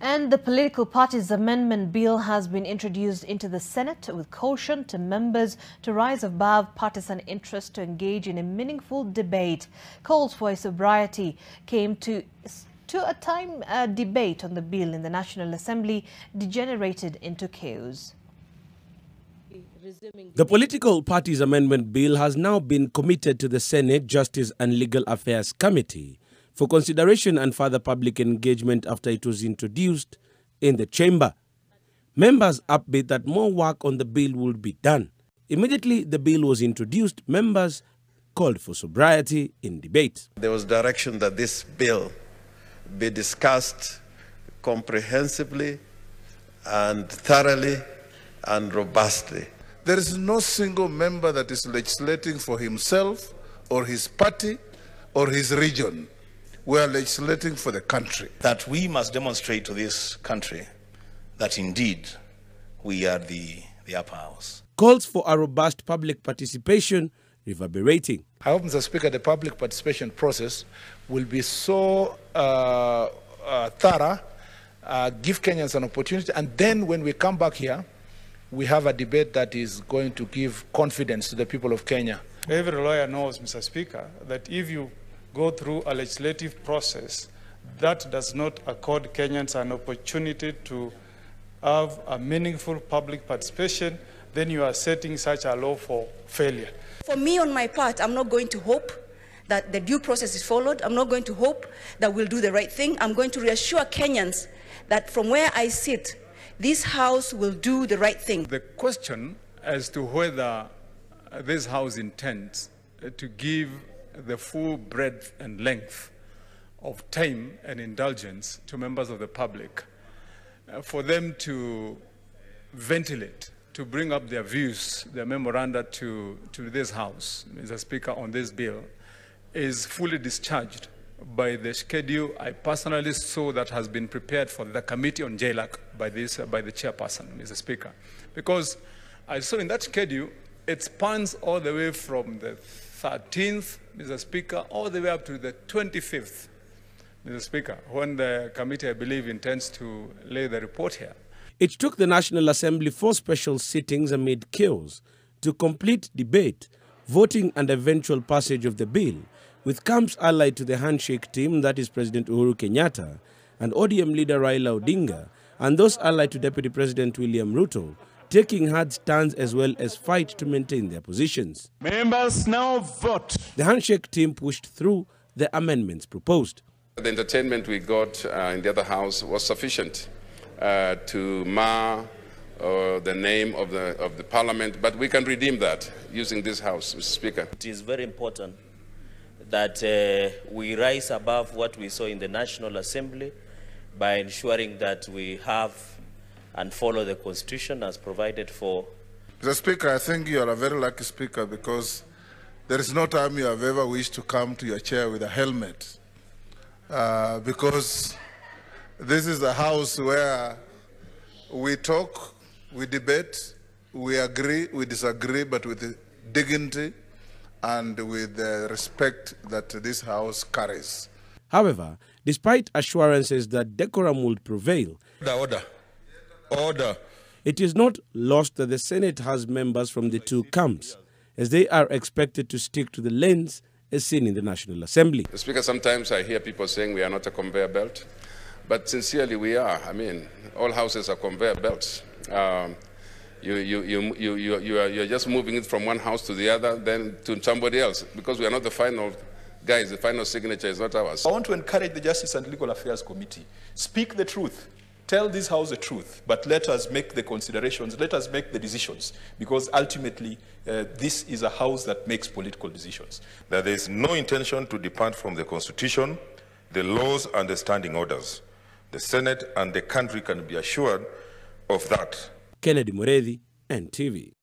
And the Political Parties Amendment Bill has been introduced into the Senate with caution to members to rise above partisan interest to engage in a meaningful debate. Calls for a sobriety came to a time debate on the bill in the National Assembly degenerated into chaos. The Political Parties Amendment Bill has now been committed to the Senate Justice and Legal Affairs Committee for consideration and further public engagement after it was introduced in the chamber. Members upbeat that more work on the bill would be done. Immediately the bill was introduced, members called for sobriety in debate. There was direction that this bill be discussed comprehensively and thoroughly and robustly. There is no single member that is legislating for himself or his party or his region. We are legislating for the country. That we must demonstrate to this country that indeed we are the upper house. Calls for a robust public participation reverberating. I hope, Mr. Speaker, the public participation process will be so thorough, give Kenyans an opportunity, and then when we come back here, we have a debate that is going to give confidence to the people of Kenya. Every lawyer knows, Mr. Speaker, that if you go through a legislative process that does not accord Kenyans an opportunity to have a meaningful public participation, then you are setting such a law for failure. For me, on my part, I'm not going to hope that the due process is followed. I'm not going to hope that we'll do the right thing. I'm going to reassure Kenyans that from where I sit, this House will do the right thing. The question as to whether this House intends to give the full breadth and length of time and indulgence to members of the public for them to ventilate, to bring up their views, their memoranda to this House, Mr. Speaker, on this bill, is fully discharged by the schedule I personally saw that has been prepared for the Committee on JLAC by the chairperson, Mr. Speaker. Because I saw in that schedule, it spans all the way from the 13th, Mr. Speaker, all the way up to the 25th, Mr. Speaker, when the committee, I believe, intends to lay the report here. It took the National Assembly 4 special sittings amid chaos to complete debate, voting and eventual passage of the bill, with camps allied to the handshake team, that is President Uhuru Kenyatta, and ODM leader Raila Odinga, and those allied to Deputy President William Ruto, taking hard stands as well as fight to maintain their positions. Members now vote. The handshake team pushed through the amendments proposed. The entertainment we got in the other house was sufficient to mar the name of the parliament, but we can redeem that using this house, Mr. Speaker. It is very important that we rise above what we saw in the National Assembly by ensuring that we have and follow the Constitution as provided for. Mr. Speaker, I think you are a very lucky speaker because there is no time you have ever wished to come to your chair with a helmet. Because this is a house where we talk, we debate, we agree, we disagree, but with dignity and with the respect that this house carries. However, despite assurances that decorum would prevail, Order. It is not lost that the Senate has members from the two camps, as they are expected to stick to the lanes as seen in the National Assembly. Mr. Speaker, sometimes I hear people saying we are not a conveyor belt, but sincerely we are. I mean, all houses are conveyor belts. You're just moving it from one house to the other, then to somebody else, because we are not the final guys. The final signature is not ours. I want to encourage the Justice and Legal Affairs Committee. Speak the truth. Tell this House the truth, but let us make the considerations, let us make the decisions, because ultimately this is a House that makes political decisions. That there is no intention to depart from the Constitution, the laws and the standing orders. The Senate and the country can be assured of that. Kennedy Muredi, NTV.